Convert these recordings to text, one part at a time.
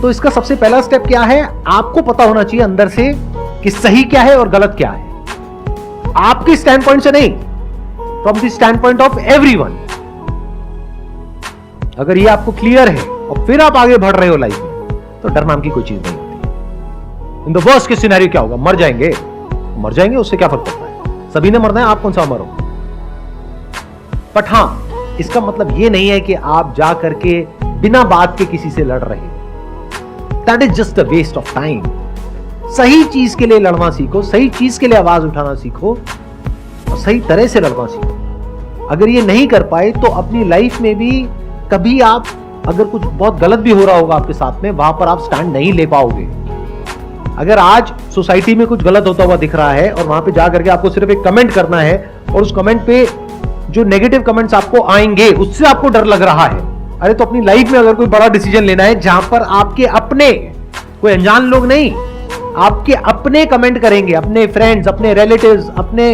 तो इसका सबसे पहला स्टेप क्या है, आपको पता होना चाहिए अंदर से कि सही क्या है और गलत क्या है, आपके स्टैंड पॉइंट से नहीं, from the stand point of everyone. अगर ये आपको क्लियर है और फिर आप आगे बढ़ रहे हो लाइफ में, तो डर नाम की कोई चीज नहीं होती। In the worst case scenario क्या होगा, मर जाएंगे, मर जाएंगे, उससे क्या फर्क पड़ता है, सभी ने मरना है, आप कौन सा मरो। बट हां, इसका मतलब ये नहीं है कि आप जा करके बिना बात के किसी से लड़ रहे हो, that is just a waste of time. सही चीज के लिए लड़ना सीखो, सही चीज के लिए आवाज उठाना सीखो और सही तरह से लड़ना सीखो। अगर ये नहीं कर पाए तो अपनी लाइफ में भी कभी आप, अगर कुछ बहुत गलत भी हो रहा होगा आपके साथ में, वहां पर आप स्टैंड नहीं ले पाओगे। अगर आज सोसाइटी में कुछ गलत होता हुआ दिख रहा है और वहां पे जाकर के आपको सिर्फ एक कमेंट करना है और उस कमेंट पे जो नेगेटिव कमेंट्स आपको आएंगे उससे आपको डर लग रहा है, अरे तो अपनी लाइफ में अगर कोई बड़ा डिसीजन लेना है जहां पर आपके अपने, कोई अनजान लोग नहीं, आपके अपने कमेंट करेंगे, अपने फ्रेंड्स, अपने रिलेटिव्स, अपने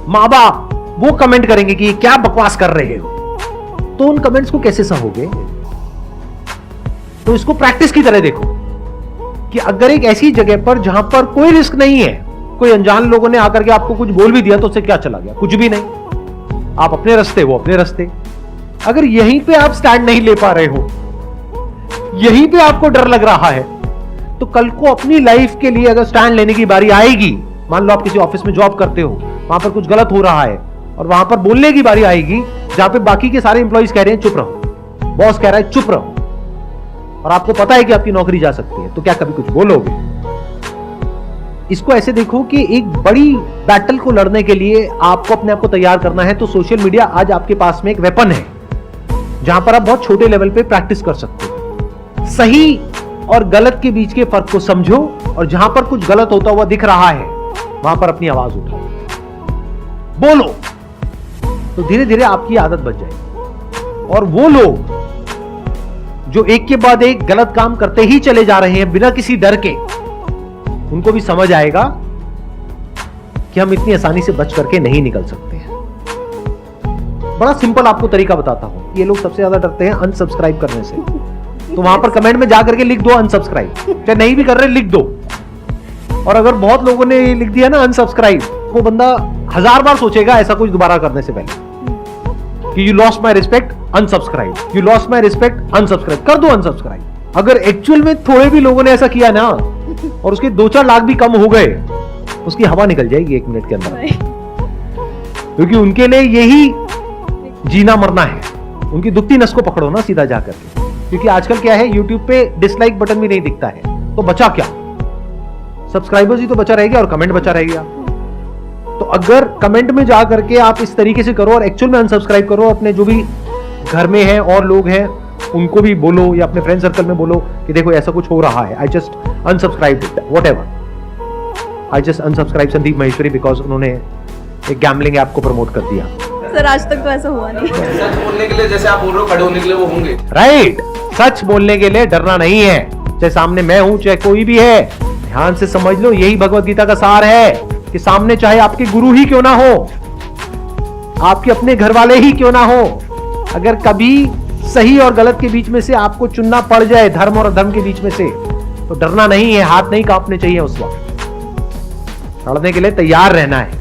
माँ बाप, वो कमेंट करेंगे कि क्या बकवास कर रहे हो, तो उन कमेंट्स को कैसे सहोगे। तो इसको प्रैक्टिस की तरह देखो कि अगर एक ऐसी जगह पर जहां पर कोई रिस्क नहीं है, कोई अनजान लोगों ने आकर के आपको कुछ बोल भी दिया तो उससे क्या चला गया, कुछ भी नहीं, आप अपने रास्ते, वो अपने रास्ते। अगर यहीं पे आप स्टैंड नहीं ले पा रहे हो, यहीं पे आपको डर लग रहा है, तो कल को अपनी लाइफ के लिए अगर स्टैंड लेने की बारी आएगी, मान लो आप किसी ऑफिस में जॉब करते हो, वहां पर कुछ गलत हो रहा है और वहां पर बोलने की बारी आएगी जहां पे बाकी के सारे इंप्लॉइज कह रहे हैं चुप रहो, बॉस कह रहा है चुप रहो, और आपको पता है कि आपकी नौकरी जा सकती है, तो क्या कभी कुछ बोलोगे। इसको ऐसे देखो कि एक बड़ी बैटल को लड़ने के लिए आपको अपने आप को तैयार करना है, तो सोशल मीडिया आज आपके पास में एक वेपन है जहां पर आप बहुत छोटे लेवल पे प्रैक्टिस कर सकते हो। सही और गलत के बीच के फर्क को समझो और जहां पर कुछ गलत होता हुआ दिख रहा है वहां पर अपनी आवाज उठाओ, बोलो, तो धीरे धीरे आपकी आदत बन जाएगी। और वो लोग जो एक के बाद एक गलत काम करते ही चले जा रहे हैं बिना किसी डर के, उनको भी समझ आएगा कि हम इतनी आसानी से बच करके नहीं निकल सकते हैं। बड़ा सिंपल आपको तरीका बताता हूं। ये लोग सबसे ज्यादा डरते हैं अनसब्सक्राइब करने से, तो वहां पर कमेंट में जाकर के लिख दो अनसब्सक्राइब, चाहे नहीं भी कर रहे लिख दो। और अगर बहुत लोगों ने लिख दिया ना अनसब्सक्राइब, वो बंदा 1000 बार सोचेगा ऐसा कुछ दोबारा करने से पहले कि you lost my respect unsubscribe, you lost my respect unsubscribe, कर दो अनसब्सक्राइब। अगर एक्चुअल में थोड़े भी लोगों ने ऐसा किया ना और उसके 2-4 लाख भी कम हो गए, उसकी हवा निकल जाएगी 1 मिनट के अंदर, क्योंकि उनके लिए यही जीना मरना है। उनकी दुखती नस को पकड़ो ना सीधा जाकर के, क्योंकि आजकल क्या है, YouTube पे डिसलाइक बटन भी नहीं दिखता है, तो बचा क्या, सब्सक्राइबर्स ही तो बचा रहेगा और कमेंट बचा रहेगा। तो अगर कमेंट में जा करके आप इस तरीके से करो और एक्चुअल में अनसब्सक्राइब करो, अपने जो भी घर में हैं और लोग हैं उनको भी बोलो या अपने फ्रेंड सर्कल में बोलो कि देखो ऐसा कुछ हो रहा है, I just unsubscribed it, whatever, I just unsubscribe Sandeep Maheshwari because उन्होंने एक गैम्बलिंग ऐप को प्रमोट कर दिया। सर आज तक तो ऐसा हुआ नहीं। सच बोलने के लिए जैसे आप बोल रहे हो, खड़े होने के लिए वो होंगे, राइट। सच बोलने के लिए डरना नहीं है, चाहे सामने मैं हूं चाहे कोई भी है। ध्यान से समझ लो, यही भगवत गीता का सार है कि सामने चाहे आपके गुरु ही क्यों ना हो, आपके अपने घर वाले ही क्यों ना हो, अगर कभी सही और गलत के बीच में से आपको चुनना पड़ जाए, धर्म और अधर्म के बीच में से, तो डरना नहीं है, हाथ नहीं कांपने चाहिए, उस वक्त लड़ने के लिए तैयार रहना है।